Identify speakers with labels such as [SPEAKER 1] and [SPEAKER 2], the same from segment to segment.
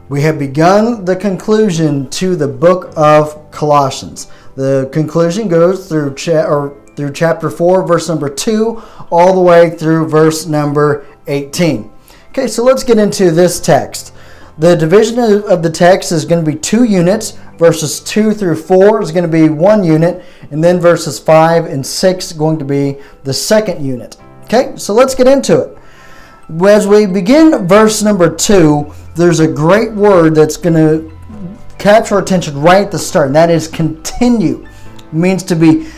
[SPEAKER 1] We have begun the conclusion to the book of Colossians. The conclusion goes through chapter 4, verse number 2, all the way through verse number 18. Okay, so let's get into this text. The division of the text is going to be 2 units. Verses 2 through 4 is going to be 1 unit, and then verses 5 and 6 going to be the second unit. Okay, so let's get into it. As we begin verse number 2, there's a great word that's going to capture our attention right at the start, and that is continue. It means to be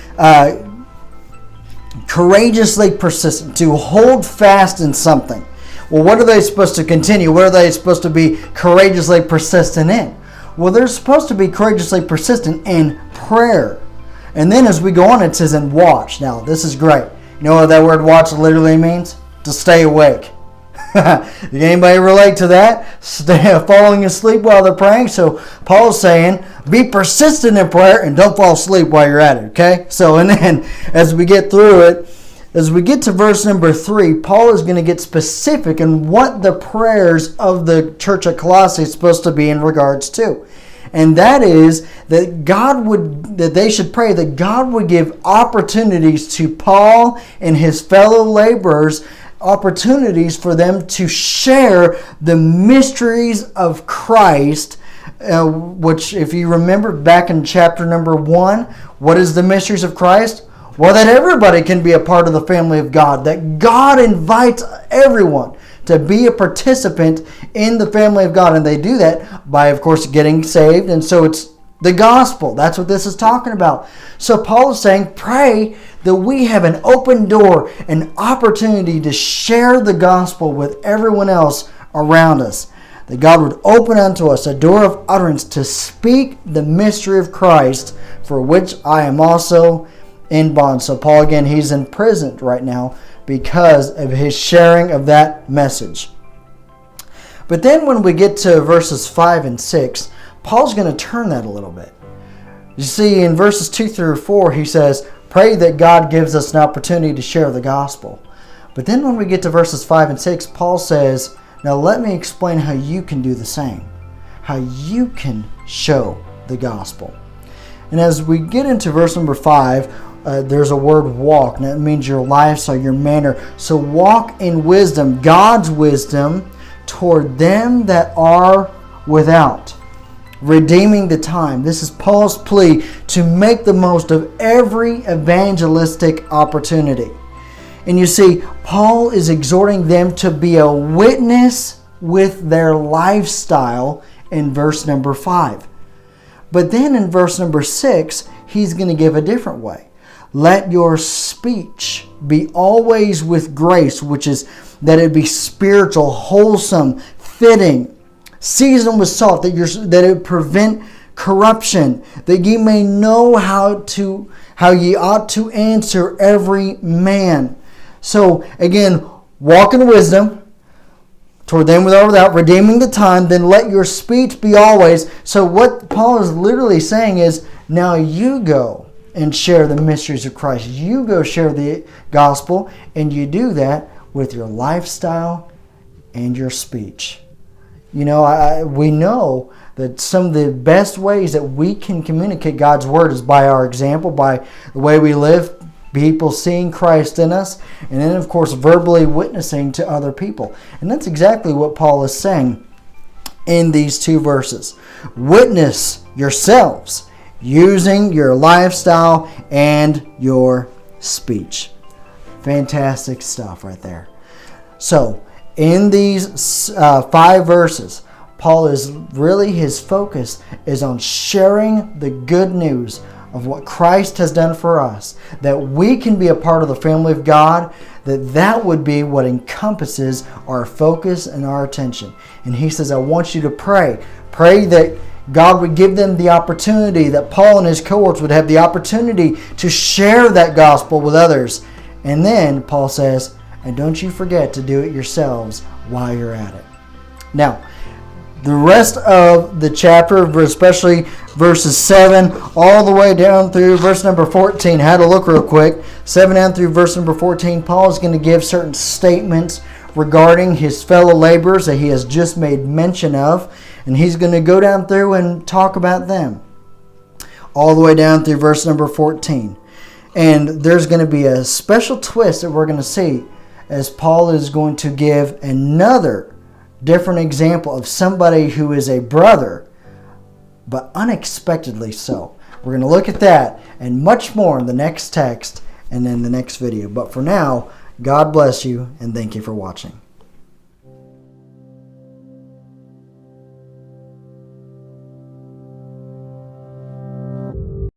[SPEAKER 1] courageously persistent, to hold fast in something. Well, what are they supposed to continue? What are they supposed to be courageously persistent in? Well, they're supposed to be courageously persistent in prayer. And then as we go on, it says in watch. Now, this is great. You know what that word watch literally means? To stay awake. Did anybody relate to that? Falling asleep while they're praying? So Paul's saying, be persistent in prayer and don't fall asleep while you're at it. Okay? So, and then as we get through it, as we get to verse number 3, Paul is going to get specific in what the prayers of the church at Colossae is supposed to be in regards to. And that is that they should pray that God would give opportunities to Paul and his fellow laborers, opportunities for them to share the mysteries of Christ, which if you remember back in chapter number 1, what is the mysteries of Christ? Well, that everybody can be a part of the family of God. That God invites everyone to be a participant in the family of God. And they do that by, of course, getting saved. And so it's the gospel. That's what this is talking about. So Paul is saying, pray that we have an open door, an opportunity to share the gospel with everyone else around us. That God would open unto us a door of utterance to speak the mystery of Christ, for which I am also in bond. So Paul, again, he's in prison right now because of his sharing of that message. But then when we get to verses 5 and 6, Paul's going to turn that a little bit. You see, in verses 2 through 4, he says, pray that God gives us an opportunity to share the gospel. But then when we get to verses 5 and 6, Paul says, now let me explain how you can do the same. How you can show the gospel. And as we get into verse number 5, there's a word walk, and that means your lifestyle, your manner. So walk in wisdom, God's wisdom, toward them that are without, redeeming the time. This is Paul's plea to make the most of every evangelistic opportunity. And you see, Paul is exhorting them to be a witness with their lifestyle in verse number 5. But then in verse number 6, he's going to give a different way. Let your speech be always with grace, which is that it be spiritual, wholesome, fitting, seasoned with salt, that it prevent corruption, that ye may know how ye ought to answer every man. So again, walk in wisdom toward them without, redeeming the time, then let your speech be always. So what Paul is literally saying is, now you go and share the mysteries of Christ. You go share the gospel, and you do that with your lifestyle and your speech. You know, we know that some of the best ways that we can communicate God's word is by our example, by the way we live, people seeing Christ in us, and then, of course, verbally witnessing to other people. And that's exactly what Paul is saying in these 2 verses. Witness yourselves using your lifestyle and your speech. Fantastic stuff right there. So, in these 5 verses, Paul is really, his focus is on sharing the good news of what Christ has done for us, that we can be a part of the family of God, that would be what encompasses our focus and our attention. And he says, I want you to pray. Pray that God would give them the opportunity, that Paul and his cohorts would have the opportunity to share that gospel with others. And then Paul says, and don't you forget to do it yourselves while you're at it. Now, the rest of the chapter, especially verses 7 all the way down through verse number 14, I had to look real quick. 7 down through verse number 14, Paul is going to give certain statements regarding his fellow laborers that he has just made mention of. And he's going to go down through and talk about them. All the way down through verse number 14. And there's going to be a special twist that we're going to see as Paul is going to give another different example of somebody who is a brother, but unexpectedly so. We're going to look at that and much more in the next text and in the next video. But for now, God bless you and thank you for watching.